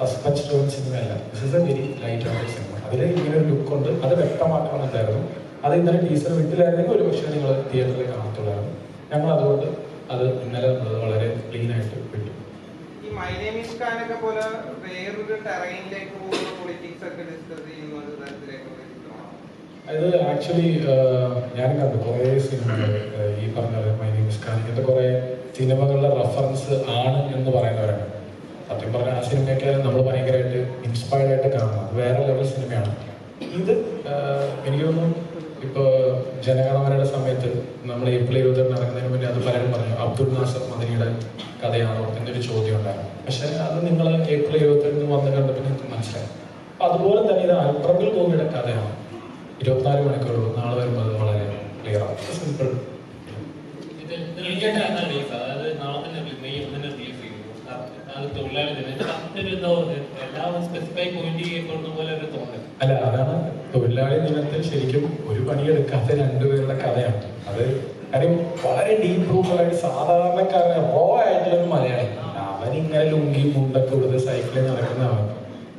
സസ്പെൻസ് സ്റ്റോറി സിനിമയല്ല. This is a very light hearted cinema. അതിൽ ഇങ്ങനെ ഒരു ലുക്ക് ഉണ്ട്, അത് വ്യക്തമാക്കണമെന്നുണ്ടായിരുന്നു. അത് ഇന്നലെ ടീച്ചർ വിട്ടില്ലായിരുന്നെങ്കിൽ ഒരു പക്ഷേ നിങ്ങൾ തിയേറ്ററിൽ കാണത്തുള്ളായിരുന്നു. ഞങ്ങൾ അതുകൊണ്ട് അത് ഇന്നലെ നമ്മളത് വളരെ ക്ലീൻ ആയിട്ട് വിട്ടു.
ഈ മൈ നെയിം ഈസ് ഖാൻ ഒക്കെ പോലെ വേറൊരു ടെറൈനിലേക്ക് പോകുന്ന പൊളിറ്റിക്സ് ഒക്കെ ഡിസ്കസ് ചെയ്യുന്ന ഒരു തരത്തിലേക്ക്
അത് ആക്ച്വലി ഞാൻ കണ്ടു കുറേ സിനിമകൾ ഈ പറഞ്ഞ മൈ നെയിം ഈസ് ഖാൻ ഇങ്ങനത്തെ കുറേ സിനിമകളുടെ റെഫറൻസ് ആണ് എന്ന് പറയുന്നവരാണ്. സത്യം പറഞ്ഞാൽ ആ സിനിമയൊക്കെ നമ്മൾ ഭയങ്കരമായിട്ട് ഇൻസ്പയർഡ് ആയിട്ട് കാണണം. അത് വേറെ ലെവൽ സിനിമയാണ്. ഇത് എനിക്ക് തോന്നുന്നു ഇപ്പോൾ ജനഗണമനയുടെ സമയത്ത് നമ്മൾ ഏപ്രിൽ 27 നടക്കുന്നതിന് മുന്നേ അത് പലരും പറഞ്ഞു അബ്ദുൾ നാസർ മദനിയുടെ കഥയാണോ എന്നൊരു ചോദ്യം ഉണ്ടായിരുന്നു. പക്ഷെ അത് നിങ്ങൾ ഏപ്രിൽ 27 വന്ന് കണ്ടപ്പോൾ നിങ്ങൾക്ക് മനസ്സിലായി. അതുപോലെ തന്നെ ഇത് അൽപ്രബിൾ ഗോപിയുടെ കഥയാണ്. 24 മണിക്കൂർ നാളെ വരുമ്പോൾ അത് വളരെ ക്ലിയർ ആണ്. സിമ്പിൾ.
അതായത് നാളെ തന്നെ മെയ് 1 റിലീസ് ചെയ്തു. അത് തൊഴിലാളി ദിനം എല്ലാവരും സ്പെസിഫൈ പോയിന്റ് ചെയ്യപ്പെടുന്ന പോലെ ഒരു തോന്നൽ.
അല്ല, അതാണ് തൊഴിലാളി ദിനത്തിൽ ശരിക്കും ഒരു പണിയെടുക്കാത്ത രണ്ടുപേരുടെ കഥയാണ് അത്. കാര്യം വളരെ ഡീപ്പ് റൂട്ടായിട്ട് സാധാരണക്കാരനെ റോ ആയിട്ടുള്ള ഒരു മലയാളി, അവനിങ്ങനെ ലുങ്കി മുണ്ടൊക്കെ കൊടുത്ത് സൈക്കിളിൽ നടക്കുന്നവൻ,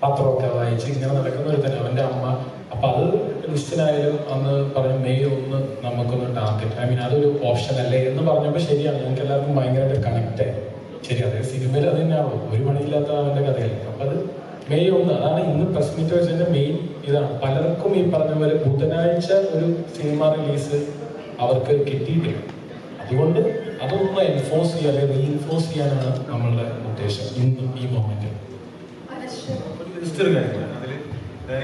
പത്രമൊക്കെ വായിച്ച് ഇങ്ങനെ നടക്കുന്ന ഒരു തന്നെ അവൻ്റെ അമ്മ. അപ്പൊ അത് ലിസ്റ്റിനായാലും അന്ന് പറഞ്ഞു മെയ് 1 നമുക്കൊന്ന് ടാർഗറ്റ്, ഐ മീൻ അതൊരു ഓപ്ഷൻ അല്ലേ എന്ന് പറഞ്ഞപ്പോൾ ശരിയാണ്, ഞങ്ങൾക്ക് എല്ലാവർക്കും ഭയങ്കരമായിട്ട് കണക്ട് ആയി. ശരി, അതേ സിനിമയിൽ അത് തന്നെയാണോ, ഒരു പണിയില്ലാത്ത അവൻ്റെ കഥയല്ലേ. അപ്പൊ അത് മെയ് 1 അതാണ് ഇന്ന് പ്രസ് മീറ്റ് വെച്ചതിന്റെ മെയിൻ ഇതാണ്. പലർക്കും ഈ പറഞ്ഞ പോലെ ബുധനാഴ്ച ഒരു സിനിമ റിലീസ് അവർക്ക് കിട്ടിയിട്ടില്ല. അതുകൊണ്ട് അതൊന്ന് എൻഫോഴ്സ് ചെയ്യാൻ അല്ലെങ്കിൽ റീഇൻഫോഴ്സ് ചെയ്യാനാണ് നമ്മളുടെ ഉദ്ദേശം ഇന്ന് ഈ മൊമെന്റ്.
ഒരു കാര്യമില്ല അതിൽ.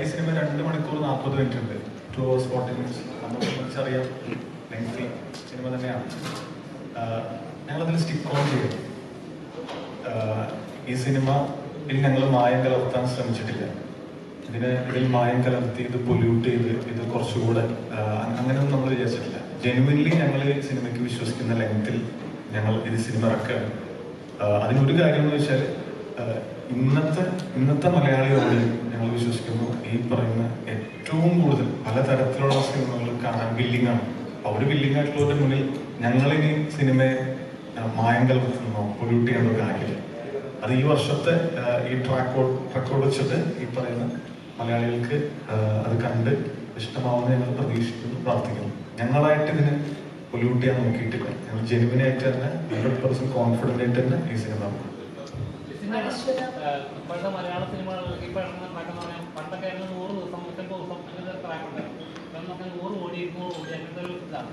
ഈ സിനിമ 2 മണിക്കൂർ 40 മിനിറ്റ് ഉണ്ട്, 2 hours 40 minutes. നമുക്ക് മനസ്സറിയാം ലെങ്തി സിനിമ തന്നെയാണ്. ഞങ്ങളതിൽ സ്റ്റിക്ക് ഓൺ ചെയ്യും. ഈ സിനിമയിൽ ഞങ്ങൾ മായം കലർത്താൻ ശ്രമിച്ചിട്ടില്ല. ഇതിൽ മായം കലർത്തി ഇത് പൊല്യൂട്ട് ചെയ്ത് ഇത് കുറച്ചുകൂടെ അങ്ങനെയൊന്നും നമ്മൾ വിചാരിച്ചിട്ടില്ല. ജെനുവിൻലി ഞങ്ങൾ സിനിമയ്ക്ക് വിശ്വസിക്കുന്ന ലെങ്ത്തിൽ ഞങ്ങൾ ഇത് സിനിമ ഇറക്കുകയാണ്. അതിനൊരു കാര്യം എന്ന് വെച്ചാൽ ഇന്നത്തെ മലയാളിയോട് ഞങ്ങൾ വിശ്വസിക്കുന്നു ഈ പറയുന്ന ഏറ്റവും കൂടുതൽ പലതരത്തിലുള്ള സിനിമകൾ കാണാൻ വില്ലിംഗ് ആണ്. അപ്പോൾ അവർ വില്ലിംഗ് ആയിട്ടുള്ളവരുടെ മുന്നിൽ ഞങ്ങളിനി സിനിമയെ മായം കലർത്തുന്നോ പൊല്യൂട്ട് ചെയ്യാനോ കാര്യമില്ല. അത് ഈ വർഷത്തെ ഈ റെക്കോർഡ് വെച്ചിട്ട് ഈ പറയുന്ന മലയാളികൾക്ക് അത് കണ്ട് ഇഷ്ടമാവുന്ന ഞങ്ങൾ പ്രതീക്ഷിക്കുന്നു, പ്രാർത്ഥിക്കുന്നു. ഞങ്ങളായിട്ട് ഇതിനെ പൊല്യൂട്ട് ചെയ്യാൻ നോക്കിയിട്ടില്ല. ഞങ്ങൾ ജെനുവിനായിട്ട് തന്നെ 100% കോൺഫിഡൻ്റ് ആയിട്ട് തന്നെ ഈ സിനിമ
ഇപ്പോഴത്തെ മലയാള സിനിമകളിലേക്ക് ഇപ്പോൾ നടക്കുന്ന പറയാം പണ്ടൊക്കെ 100 ദിവസം 150 ദിവസം അങ്ങനെ ഒരു ട്രാക്ക് ഉണ്ടായിരുന്നു. ഇപ്പം നമുക്ക് 100 കോടി 200 കോടി അങ്ങനത്തെ ഒരു ഇതാണ്.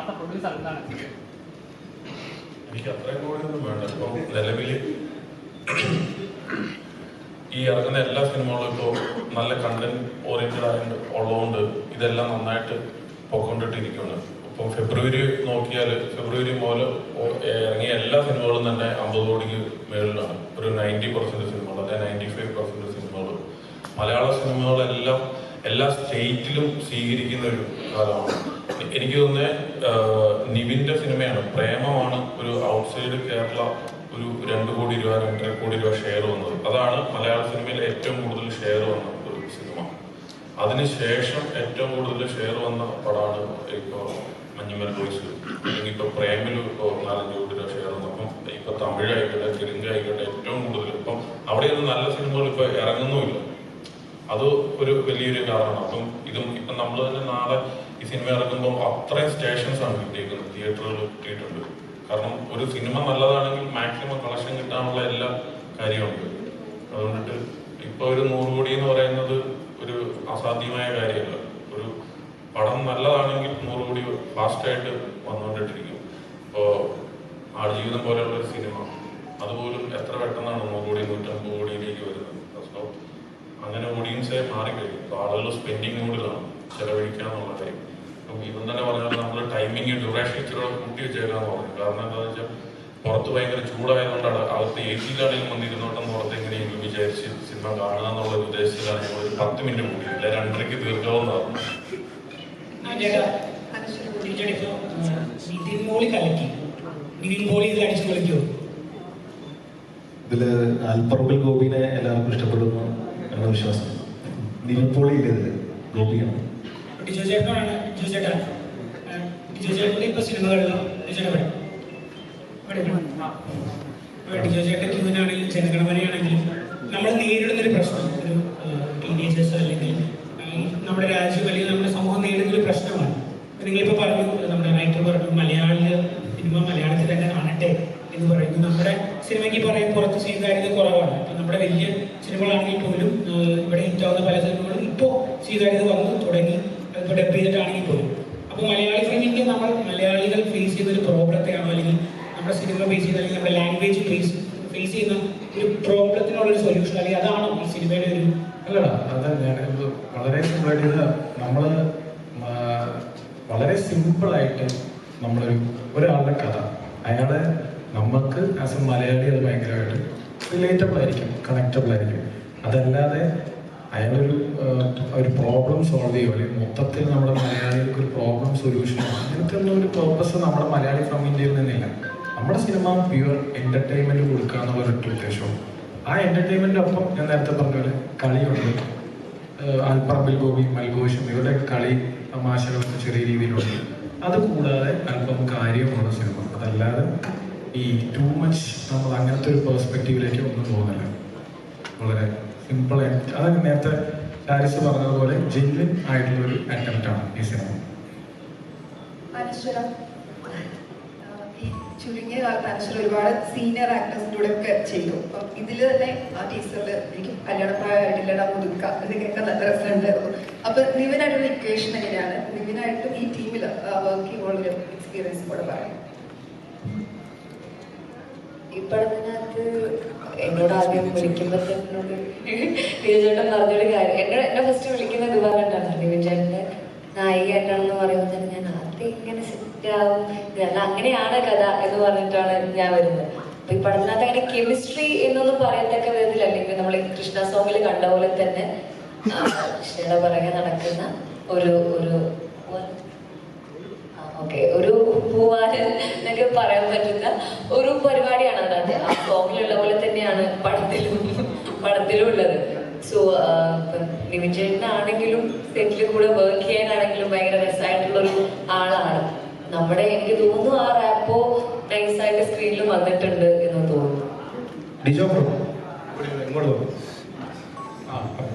അത്ര പ്രൊഡ്യൂസർ എന്താണ്
എനിക്ക് അത്രയും കോടിയൊന്നും വേണ്ട. ഇപ്പം നിലവിൽ ഈ ഇറങ്ങുന്ന എല്ലാ സിനിമകളും ഇപ്പോൾ നല്ല കണ്ടന്റ് ഓറിയന്റഡ് ആയിട്ട് ഉള്ളതുകൊണ്ട് ഇതെല്ലാം നന്നായിട്ട് പൊക്കൊണ്ടിട്ടിരിക്കുകയാണ്. ഇപ്പം ഫെബ്രുവരി നോക്കിയാൽ ഫെബ്രുവരി മുതൽ ഇറങ്ങിയ എല്ലാ സിനിമകളും തന്നെ 50 കോടിക്ക് മേളിലാണ്. ഒരു 90% സിനിമകൾ, അല്ലെ 95% സിനിമകൾ. മലയാള സിനിമകളെല്ലാം എല്ലാ സ്റ്റേറ്റിലും സ്വീകരിക്കുന്ന ഒരു കാലമാണ്. എനിക്ക് തോന്നുന്നത് നിവിൻ്റെ സിനിമയാണ് പ്രേമമാണ് ഒരു ഔട്ട്സൈഡ് കേരള ഒരു 2 കോടി രൂപ 2.5 കോടി രൂപ ഷെയർ വന്നത്. അതാണ് മലയാള സിനിമയിൽ ഏറ്റവും കൂടുതൽ ഷെയർ വന്ന ഒരു സിനിമ. അതിനുശേഷം ഏറ്റവും കൂടുതൽ ഷെയർ വന്ന പടമാണ് ഇപ്പോൾ മഞ്ഞുമൽ ബോയ്സ്. അല്ലെങ്കിൽ ഇപ്പോൾ പ്രേമിൽ ഇപ്പോൾ 4-5 കോടി രൂപ ഷെയർ വന്നു. അപ്പം ഇപ്പോൾ തമിഴായിക്കോട്ടെ തെലുങ്ക് ആയിക്കോട്ടെ ഏറ്റവും കൂടുതൽ ഇപ്പം അവിടെയൊന്നും നല്ല സിനിമകൾ ഇപ്പോൾ ഇറങ്ങുന്നുമില്ല. അത് ഒരു വലിയൊരു കാരണമാണ്. അപ്പം ഇപ്പം നമ്മൾ തന്നെ നാളെ ഈ സിനിമ ഇറങ്ങുമ്പോൾ അത്രയും സ്റ്റേഷൻസ് ആണ് കിട്ടിയിരിക്കുന്നത്, തിയേറ്ററുകൾ കിട്ടിയിട്ടുണ്ട്. കാരണം ഒരു സിനിമ നല്ലതാണെങ്കിൽ മാക്സിമം കളക്ഷൻ കിട്ടാനുള്ള എല്ലാ കാര്യമുണ്ട്. അതുകൊണ്ടിട്ട് ഇപ്പോൾ ഒരു 100 കോടി എന്ന് പറയുന്നത് ഒരു അസാധ്യമായ കാര്യമല്ല. ഒരു പടം നല്ലതാണെങ്കിൽ 100 കോടി ഫാസ്റ്റായിട്ട് വന്നുകൊണ്ടിട്ടിരിക്കും. ഇപ്പോൾ ആടുജീവിതം പോലെയുള്ള ഒരു സിനിമ അതുപോലും എത്ര പെട്ടെന്നാണ് 100 കോടി 150 കോടിയിലേക്ക് വരുന്നത്. സോ അങ്ങനെ ഓഡിയൻസെ മാറിക്കഴിയും. ഇപ്പോൾ ആളുകൾ സ്പെൻഡിങ് മൂഡിലാണ് ചെലവഴിക്കാന്നുള്ള കാര്യം. ഇവൻ തന്നെ പറഞ്ഞാൽ നമ്മൾ ടൈമിങ് ഡ്യൂറേഷൻ ഇച്ചിരി കൂട്ടി വെച്ചേക്കാന്ന് പറഞ്ഞു. കാരണം എന്താണെന്ന് വെച്ചാൽ പുറത്ത് ഭയങ്കര ചൂടായതുകൊണ്ടാണ് അകത്ത് AC-ലാണെങ്കിലും വന്നിരുന്നോട്ടെന്ന് പുറത്ത് എങ്ങനെയെങ്കിലും വിചാരിച്ച് സിനിമ കാണുക എന്നുള്ള ഉദ്ദേശത്തിലാണ് ഞങ്ങൾ ഒരു 10 മിനിറ്റ് കൂടി ഇല്ല 2:30 തീർക്കാവുന്ന പറഞ്ഞു.
ഇതില് അൽപർബൽ ഗോപിനെ എല്ലാവർക്കും ഇഷ്ടപ്പെടുന്നു എന്ന വിശ്വാസം. നിവിൻ പോളി ഇല്ല, ഇതില് ഗോപിയാണ്.
ഡിജോ ചേട്ടനാണ് ഡിജോ ചേട്ടൻ്റെ ഇപ്പോൾ സിനിമകളിലും ഡിജോ ചേട്ടൻ ക്യൂവിനാണെങ്കിലും ജനഗണമനയാണെങ്കിലും നമ്മൾ നേരിടുന്നൊരു പ്രശ്നം ഒരു ടീനേജേഴ്സ് അല്ലെങ്കിൽ നമ്മുടെ രാജ്യം അല്ലെങ്കിൽ നമ്മുടെ സമൂഹം നേരിടുന്നൊരു പ്രശ്നമാണ്. നിങ്ങളിപ്പോൾ പറഞ്ഞു, നമ്മുടെ റൈറ്റർ പറഞ്ഞു സിനിമ മലയാളത്തിൽ തന്നെ കാണട്ടെ എന്ന് പറയുന്നു. നമ്മുടെ സിനിമയ്ക്ക് പറയും പുറത്ത് സ്വീകാര്യത കുറവാണ്. ഇപ്പം നമ്മുടെ വലിയ സിനിമകളാണെങ്കിൽ പോലും ഇവിടെ ഹിറ്റാവുന്ന പല സിനിമകളും ഇപ്പോൾ സ്വീകാര്യത വന്നു തുടങ്ങി, ഇപ്പോൾ ഡബ് ചെയ്തിട്ടാണെങ്കിൽ പോലും. അപ്പോൾ മലയാളി ഫിലിമിൻ്റെ മലയാളികൾ ഫേസ് ചെയ്യുന്ന ഒരു പ്രോബ്ലത്തെയാണോ അല്ലെങ്കിൽ നമ്മുടെ സിനിമ ഫേസ് ചെയ്യുന്ന അല്ലെങ്കിൽ നമ്മുടെ ലാംഗ്വേജ് ഫേസ് ചെയ്യുന്ന ഒരു പ്രോബ്ലത്തിനുള്ളൊരു സൊല്യൂഷൻ അല്ലെങ്കിൽ അതാണോ ഈ സിനിമയുടെ ഒരു
അല്ലടാ, അത് ഞാൻ വളരെ സിമ്പിളായിട്ട് ഇത് നമ്മൾ വളരെ സിമ്പിളായിട്ട് ഒരാളുടെ കഥ അയാളെ നമുക്ക് ആസ് എ മലയാളി അത് ഭയങ്കരമായിട്ട് റിലേറ്റബിൾ ആയിരിക്കും, കണക്റ്റബിൾ ആയിരിക്കും. അതല്ലാതെ ഒരു പ്രോബ്ലം സോൾവ് ചെയ്യുക അല്ലെങ്കിൽ മൊത്തത്തിൽ നമ്മുടെ മലയാളികൾക്ക് ഒരു പ്രോബ്ലം സൊല്യൂഷൻ അങ്ങനത്തെ ഒന്നും ഒരു പേർപ്പസ് നമ്മുടെ മലയാളി ഫ്രം ഇന്ത്യയിൽ നിന്നില്ല. നമ്മുടെ സിനിമ പ്യുവർ എൻ്റർടൈൻമെൻറ്റ് കൊടുക്കുക എന്നുള്ള ഒരൊറ്റ ഉദ്ദേശവും ആ എൻ്റർടൈൻമെൻറ്റിനൊപ്പം ഞാൻ നേരത്തെ പറഞ്ഞ പോലെ കളിയുണ്ട്. ആൽപ്പറമ്പിൽ ഗോപി, മൽഘോഷും ഇവരുടെ കളി തമാശകളൊക്കെ ചെറിയ രീതിയിലുണ്ട്. അതുകൂടാതെ അല്പം കാര്യമുള്ള സിനിമ. അതല്ലാതെ ഈ ടൂ മച്ച് നമ്മൾ അങ്ങനത്തെ ഒരു പെർസ്പെക്റ്റീവിലേക്ക് ഒന്നും പോകുന്നില്ല. വളരെ സിമ്പിളായിട്ട് അത് നേരത്തെ ഹാരിസ് പറഞ്ഞതുപോലെ ജെന്യുവൻ ആയിട്ടുള്ളൊരു അറ്റംപ്റ്റാണ് ഈ സിനിമ.
ഈ ചുരുങ്ങിയ കാലത്ത് അനശ്വര ഒരുപാട് സീനിയർ ആക്ടേഴ്സിൻ്റെ കൂടെ ഒക്കെ ചെയ്തു. അപ്പം ഇതിൽ തന്നെ ആ ടീച്ചറിൽ എനിക്ക് കല്യാണപ്രായമായിട്ടില്ലടാ മുതുക്ക ഇതൊക്കെ നല്ല രസമുണ്ടായിരുന്നു. അപ്പൊ നിവിനായിട്ടുള്ള ഇക്വേഷൻ എങ്ങനെയാണ്? നിവിനായിട്ടും ഈ ടീമിൽ വർക്ക് ചെയ്യുമ്പോഴൊരു എക്സ്പീരിയൻസ് കൂടെ പറയാം.
ഈ പടത്തിനകത്ത് എന്നോട് ആദ്യം വിളിക്കുമ്പോൾ തന്നെ ചേട്ടൻ പറഞ്ഞൊരു കാര്യം, എന്നെ ഫസ്റ്റ് വിളിക്കുന്നത് ഇത് പറഞ്ഞിട്ടാണ്. നിവിൻ ചേട്ടൻ്റെ നായികയായിട്ടാണെന്ന് പറയുമ്പോൾ തന്നെ ഞാൻ ആദ്യം ഇങ്ങനെ സെറ്റാവും, ഇതല്ല അങ്ങനെയാണ് കഥ എന്ന് പറഞ്ഞിട്ടാണ് ഞാൻ വരുന്നത്. അപ്പൊ ഈ പടത്തിനകത്ത് അങ്ങനെ കെമിസ്ട്രി എന്നൊന്നും പറയത്തക്ക വിധത്തിലല്ലെങ്കിൽ നമ്മൾ കൃഷ്ണ സോങ്ങിൽ കണ്ട പോലെ തന്നെ കൃഷ്ണയുടെ പുറകെ നടക്കുന്ന ഒരു പൂവാലൻ എന്നൊക്കെ പറയാൻ പറ്റുന്ന ഒരു പരിപാടിയാണ് അതിനകത്ത്. ആ സോങ്ങിലുള്ള പോലെ തന്നെയാണ് പടത്തിലും ഉള്ളത്. സോ നിവിൻ ചേട്ടനാണെങ്കിലും സെറ്റിൽ കൂടെ വർക്ക് ചെയ്യാനാണെങ്കിലും ഭയങ്കര രസമായിട്ടുള്ളൊരു ആളാണ്. എനിക്ക് തോന്നുന്നു ആ റാപ്പോ നൈസായിട്ട് സ്ക്രീനിൽ വന്നിട്ടുണ്ട് എന്ന് തോന്നുന്നു.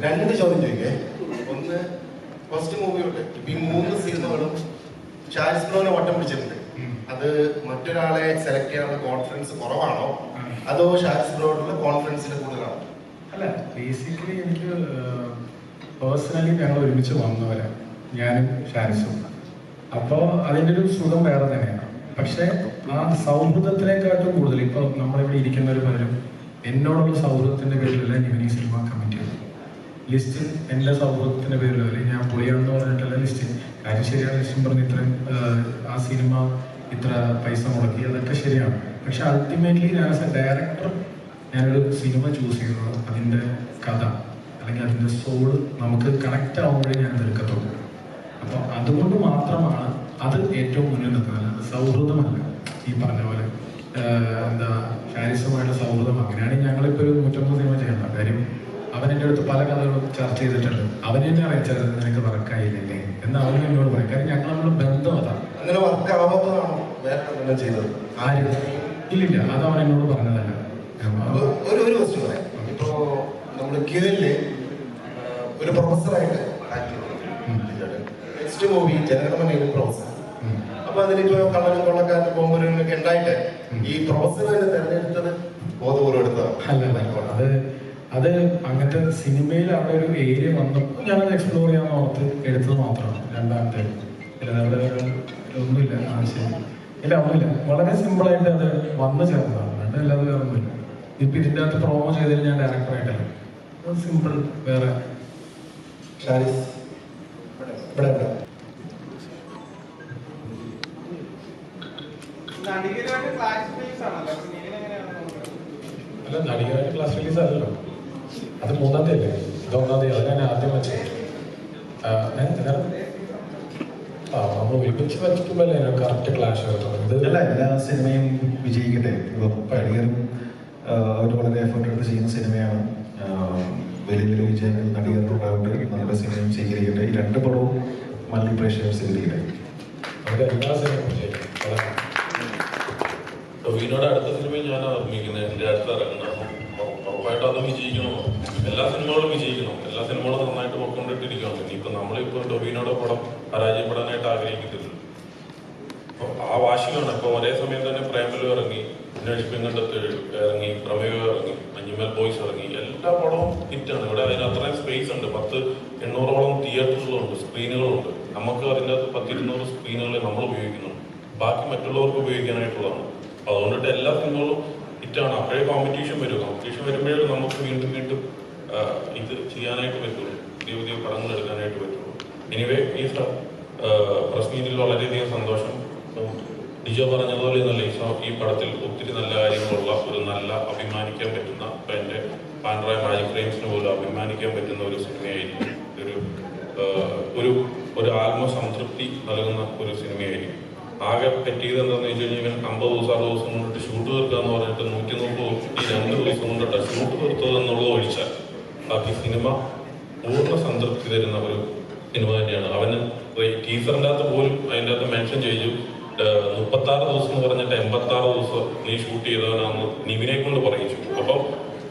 രണ്ട് ചോദ്യം ചോദിക്കേ. ഒന്ന്, ഫസ്റ്റ് മൂവി തൊട്ട് ഈ 3 സിനിമകളും ഷാരിസ് ബ്രോനെ വട്ടം പിടിച്ചിട്ടുണ്ട്. അത് മറ്റൊരാളെ സെലക്ട് ചെയ്യാനുള്ള കോൺഫിഡൻസ് കുറവാണോ അതോ ഷാരിസ് ബ്രോയുടെ കോൺഫിഡൻസിന് കൂടുതലാണോ?
അല്ല, ബേസിക്കലി എനിക്ക് പേഴ്സണലി ഞങ്ങൾ ഒരുമിച്ച് വന്നവരാണ്, ഞാനും ഷാരിസും. അപ്പോൾ അതിൻ്റെ ഒരു സുഖം വേറെ തന്നെയാണ്. പക്ഷേ ആ സൗഹൃദത്തിനെക്കാട്ടും കൂടുതൽ ഇപ്പോൾ നമ്മളിവിടെ ഇരിക്കുന്നവർ പലരും എന്നോടുള്ള സൗഹൃദത്തിൻ്റെ പേരിലല്ല നിവിൻ ഈ സിനിമ കമ്മിറ്റ് ചെയ്തു. ലിസ്റ്റിൽ എൻ്റെ സൗഹൃദത്തിൻ്റെ പേരിലല്ല, ഞാൻ പൊളിയാണെന്ന് പറഞ്ഞിട്ടല്ല ലിസ്റ്റിൽ. കാര്യം ശരിയാണ്, ലിസ്റ്റും പറഞ്ഞ് ആ സിനിമ ഇത്ര പൈസ മുടക്കി, അതൊക്കെ ശരിയാണ്. പക്ഷെ അൾട്ടിമേറ്റ്ലി ഞാൻ ആസ് എ ഡയറക്ടർ ഞാനൊരു സിനിമ ചൂസ് ചെയ്യുന്നത് അതിൻ്റെ കഥ അല്ലെങ്കിൽ അതിൻ്റെ സോള് നമുക്ക് കണക്റ്റ് ആവുമ്പോഴേ ഞാൻ എടുക്കത്തുള്ളൂ. അപ്പോൾ അതുകൊണ്ട് മാത്രമാണ് അത് ഏറ്റവും മുന്നിൽ നിൽക്കുന്നത്. അത് സൗഹൃദമല്ല, ഈ പറഞ്ഞ പോലെ ഷാരിസുമായിട്ട് സൗഹൃദം. അങ്ങനെയാണെങ്കിൽ ഞങ്ങളിപ്പോൾ ഒരു 150 സിനിമ ചെയ്യണ്ട. കാര്യം അവൻ എൻ്റെ അടുത്ത് പല കഥകളും ചർച്ച ചെയ്തിട്ടുണ്ട്. അവൻ എന്നെ അറിയിച്ചത് നിനക്ക് വർക്കായില്ലേ എന്ന് അവനും എന്നോട് പറയും. കാര്യം ഞങ്ങൾ നമ്മുടെ ബന്ധം അതാണ്.
അങ്ങനെ വർക്കാവാത്തതാണോ വേറെ ചെയ്തത്?
ആരും ഇല്ലില്ല, അത് അവൻ എന്നോട് പറഞ്ഞതല്ല.
ഒരു ക്വസ്റ്റ്യൻ പറയാം. ഇപ്പോ നമ്മുടെ ക്യൂവില് ഒരു പ്രൊഫസറായിട്ട് നെക്സ്റ്റ് മൂവി ജനഗണമനയിലെ പ്രൊഫസർ. അപ്പൊ അതിലിപ്പോ കള്ളനും കൊള്ളക്കാരനും ബോംബരൊക്കെ ഉണ്ടായിട്ട് ഈ പ്രൊഫസർ തന്നെ തെരഞ്ഞെടുത്തത് ബോധപൂർവ്വം എടുത്തതാണ്.
അത് അങ്ങനത്തെ സിനിമയിൽ അവിടെ ഒരു ഏരിയ വന്നപ്പോൾ ഞാനത് എക്സ്പ്ലോർ ചെയ്യാൻ ഓർത്ത് എടുത്തത് മാത്രമാണ്. രണ്ടാമത്തെ അവിടെ ഒന്നുമില്ല, ആശയം ഇല്ല, ഒന്നുമില്ല. വളരെ സിമ്പിളായിട്ട് അത് വന്നു ചേർന്നതാണ്. അല്ലാതെ വേറെ ഒന്നുമില്ല. ഇപ്പൊ ഇതിൻ്റെ അകത്ത് പ്രൊമോ ചെയ്തതിൽ ഞാൻ ഡയറക്ടറായിട്ടല്ല, സിമ്പിൾ. വേറെ അല്ല, നടികരായിട്ട് ക്ലാസ് റിലീസ് അല്ലല്ലോ. അത് 3-ാം തീയതി അല്ലേ? ഇത് 1-ാം തീയതി. അത് ഞാൻ ആദ്യം വെച്ചത് നമ്മൾ ഒരുമിച്ച് വയ്ക്കുമ്പോൾ കറക്റ്റ് ക്ലാഷ് വരുന്നത്.
എല്ലാ സിനിമയും വിജയിക്കട്ടെ. ഇപ്പം നടികരും അവർ വളരെ എഫേർട്ട് എടുത്ത് ചെയ്യുന്ന സിനിമയാണ്. വലിയ വലിയ വിജയങ്ങൾ നടികർക്കുണ്ടാവട്ടെ, നല്ല സിനിമയും സ്വീകരിക്കട്ടെ. ഈ 2 പടവും മല്ലി പ്രേക്ഷകർ സിനിമയുടെ
അവിടെ എല്ലാ സിനിമയും ചെയ്യും.
ടൊവിനോയുടെ അടുത്ത സിനിമയും ഞാൻ നിർമ്മിക്കുന്നത്, എൻ്റെ അടുത്ത് ഇറങ്ങുന്നത്. ഉറപ്പായിട്ട് അതും വിജയിക്കണം. എല്ലാ സിനിമകളും വിജയിക്കണം. എല്ലാ സിനിമകളും നന്നായിട്ട് പൊക്കൊണ്ടിട്ടിരിക്കണം. ഇനിയിപ്പോൾ നമ്മളിപ്പോൾ ടൊവിനോയുടെ പടം പരാജയപ്പെടാനായിട്ട് ആഗ്രഹിക്കത്തില്ല. അപ്പോൾ ആ വാശിയാണ്. ഇപ്പോൾ ഒരേ സമയം തന്നെ പ്രേമലു ഇറങ്ങി, അന്വേഷിപ്പിങ്ങണ്ടത്ത് ഇറങ്ങി, പ്രമേയം ഇറങ്ങി, മഞ്ഞുമേൽ ബോയ്സ് ഇറങ്ങി. എല്ലാ പടവും ഹിറ്റാണ്. ഇവിടെ അതിന് അത്രയും സ്പേസ് ഉണ്ട്. 800ഓളം തിയേറ്ററുകളുണ്ട്, സ്ക്രീനുകളുണ്ട്. നമുക്ക് അതിൻ്റെ അകത്ത് 100-200 സ്ക്രീനുകൾ നമ്മൾ ഉപയോഗിക്കുന്നുണ്ട്. ബാക്കി മറ്റുള്ളവർക്ക് ഉപയോഗിക്കാനായിട്ടുള്ളതാണ്. അപ്പോൾ അതുകൊണ്ടിട്ട് എല്ലാ സിനിമകളും ഹിറ്റാണ്. അപ്പോഴേ കോമ്പറ്റീഷൻ വരും. കോമ്പറ്റീഷൻ വരുമ്പോഴേ നമുക്ക് വീണ്ടും വീണ്ടും ഇത് ചെയ്യാനായിട്ട് പറ്റുള്ളൂ. പുതിയ പുതിയ പടങ്ങൾ എടുക്കാനായിട്ട് പറ്റുള്ളൂ. എനിവേ ഈ പ്രസ് മീറ്റിൽ വളരെയധികം സന്തോഷം. ഡിജോ പറഞ്ഞതുപോലെ നല്ല ഈ പടത്തിൽ ഒത്തിരി നല്ല കാര്യങ്ങളുള്ള ഒരു നല്ല അഭിമാനിക്കാൻ പറ്റുന്ന, ഇപ്പം എൻ്റെ പാൻഡ്രായ മാജിക് ഫ്രെയിംസിന് പോലും അഭിമാനിക്കാൻ പറ്റുന്ന ഒരു സിനിമയായിരിക്കും. ഒരു ആത്മസംതൃപ്തി നൽകുന്ന ഒരു സിനിമയായിരിക്കും. ആകെ പറ്റിയത് എന്താണെന്ന് വെച്ച് കഴിഞ്ഞാൽ ഇവൻ 50 ദിവസം 60 ദിവസം കൊണ്ടിട്ട് ഷൂട്ട് തീർക്കാന്ന് പറഞ്ഞിട്ട് 132 ദിവസം കൊണ്ടിട്ട് ഷൂട്ട് തീർത്തത് എന്നുള്ളത് ഒഴിച്ചാൽ ബാക്കി സിനിമ പൂർണ്ണ സംതൃപ്തി തരുന്ന ഒരു സിനിമ തന്നെയാണ്. അവന് ടീച്ചറിൻ്റെ അകത്ത് പോലും അതിൻ്റെ അകത്ത് മെൻഷൻ ചെയ്തു 36 ദിവസം എന്ന് പറഞ്ഞിട്ട് 86 ദിവസം നീ ഷൂട്ട് ചെയ്തവനാണെന്ന് നിവിനെ കൊണ്ട് പറയിച്ചു. അപ്പം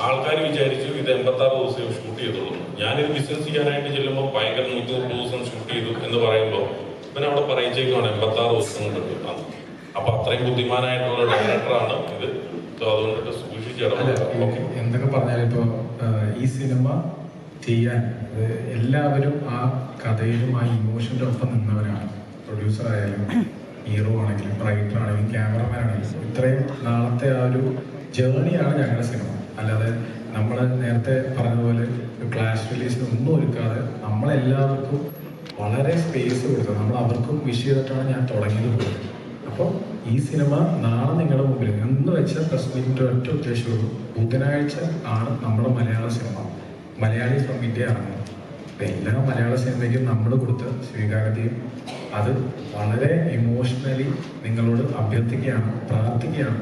ആൾക്കാർ വിചാരിച്ചു ഇത് 86 ദിവസമേ ഷൂട്ട് ചെയ്തുള്ളൂ. ഞാനിത് ബിസിനസ് ചെയ്യാനായിട്ട് ചെല്ലുമ്പോൾ ഭയങ്കര 130 ദിവസം ഷൂട്ട് ചെയ്തു എന്ന് പറയുമ്പോൾ ഇവൻ അവിടെ പറയിച്ചേക്കാണ് 86 ദിവസം കൊണ്ടിട്ട്. അപ്പൊ അത്രയും ബുദ്ധിമാനായിട്ടുള്ള ഡയറക്ടറാണ് ഇത്. അതുകൊണ്ടിട്ട് സൂക്ഷിച്ചിടണം.
എന്തൊക്കെ പറഞ്ഞാലും ഇപ്പോൾ ഈ സിനിമ ചെയ്യാൻ എല്ലാവരും ആ കഥയിലും ആ ഇമോഷൻ്റെ ഒപ്പം നിന്നവരാണ്. പ്രൊഡ്യൂസർ ആയാലും ഹീറോ ആണെങ്കിലും റൈറ്റർ ആണെങ്കിലും ക്യാമറമാൻ ആണെങ്കിലും ഇത്രയും നാളത്തെ ആ ഒരു ജേർണിയാണ് ഞങ്ങളുടെ സിനിമ. അല്ലാതെ നമ്മൾ നേരത്തെ പറഞ്ഞതുപോലെ ഒരു ക്ലാഷ് റിലീസിന് ഒന്നും ഒരുക്കാതെ നമ്മളെല്ലാവർക്കും വളരെ സ്പേസ് കൊടുത്തത്. നമ്മൾ അവർക്കും വിഷ് ചെയ്തിട്ടാണ് ഞാൻ തുടങ്ങിയത് പോലും. അപ്പോൾ ഈ സിനിമ നാളെ നിങ്ങളുടെ മുമ്പിൽ എന്ന് വെച്ച പ്രസ് മീറ്റിൻ്റെ ഒറ്റ ഉദ്ദേശമുള്ളൂ. ബുധനാഴ്ച ആണ് നമ്മുടെ മലയാള സിനിമ മലയാളി ഫ്രം ഇന്ത്യ ഇറങ്ങുന്നത്. എല്ലാ മലയാള സിനിമയ്ക്കും നമ്മൾ കൊടുത്ത സ്വീകാര്യതയും അത് വളരെ ഇമോഷണലി നിങ്ങളോട് അഭ്യർത്ഥിക്കുകയാണ്, പ്രാർത്ഥിക്കുകയാണ്.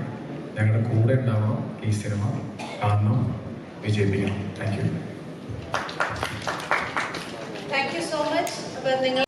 ഞങ്ങളുടെ കൂടെ ഉണ്ടാവണം. ഈ സിനിമ കാണണം, വിജയിപ്പിക്കണം. Thank you
so much. അപ്പം നിങ്ങൾ